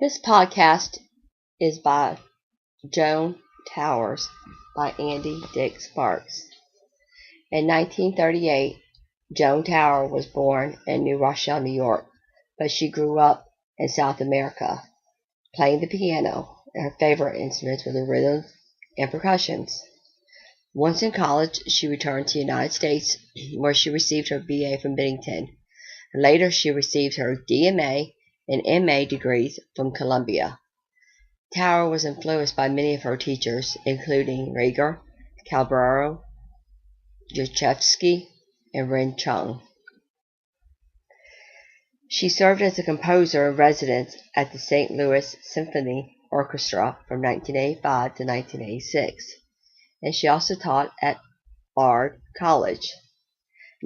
This podcast is by Joan Towers by Andy Dick Sparks. In 1938, Joan Tower was born in New Rochelle, New York, but she grew up in South America, playing the piano, and her favorite instruments were the rhythms and percussions. Once in college, she returned to the United States, where she received her BA from Bennington. Later, she received her DMA and MA degrees from Columbia. Tower was influenced by many of her teachers, including Rieger, Caballero, Jachevsky, and Ren Chung. She served as a composer in residence at the St. Louis Symphony Orchestra from 1985 to 1986, and she also taught at Bard College.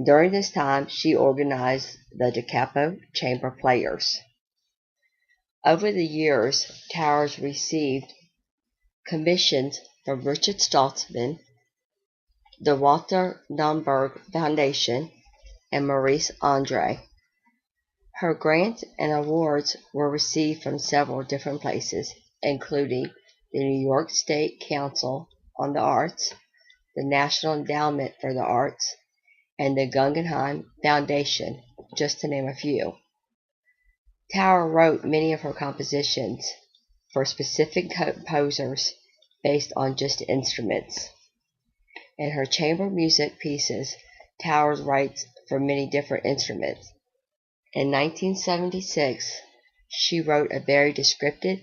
During this time, she organized the Da Capo Chamber Players. Over the years, Towers received commissions from Richard Stoltzman, the Walter Naumburg Foundation, and Maurice Andre. Her grants and awards were received from several different places, including the New York State Council on the Arts, the National Endowment for the Arts, and the Guggenheim Foundation, just to name a few. Tower wrote many of her compositions for specific composers based on just instruments. In her chamber music pieces, Towers writes for many different instruments. In 1976, she wrote a very descriptive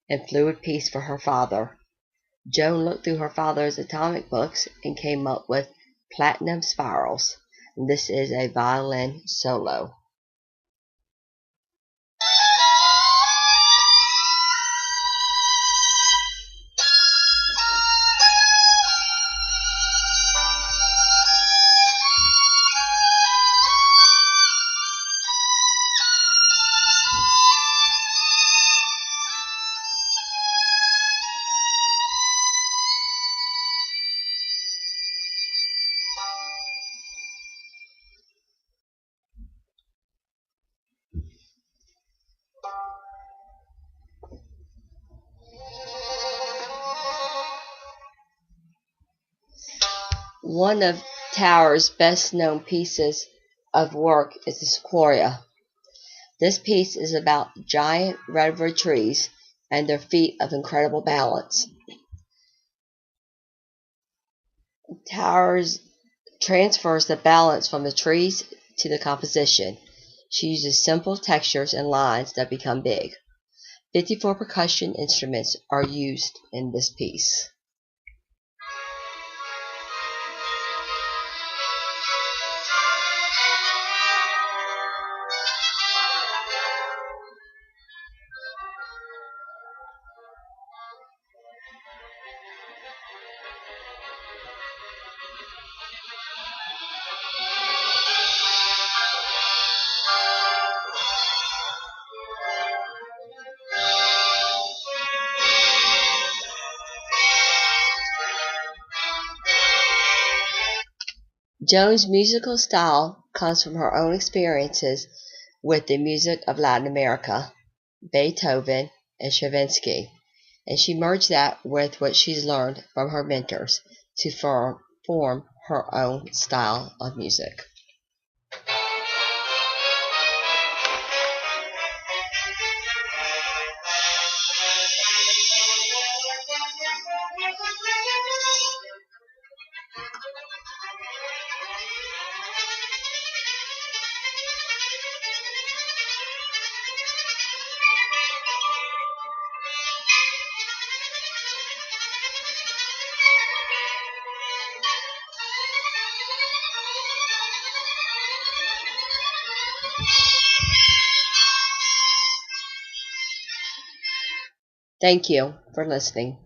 and fluid piece for her father. Joan looked through her father's atomic books and came up with Platinum Spirals. This is a violin solo. One of Tower's best-known pieces of work is the Sequoia. This piece is about giant redwood trees and their feat of incredible balance. Towers transfers the balance from the trees to the composition. She uses simple textures and lines that become big. 54 percussion instruments are used in this piece. Joan's musical style comes from her own experiences with the music of Latin America, Beethoven, and Stravinsky, and she merged that with what she's learned from her mentors to form her own style of music. Thank you for listening.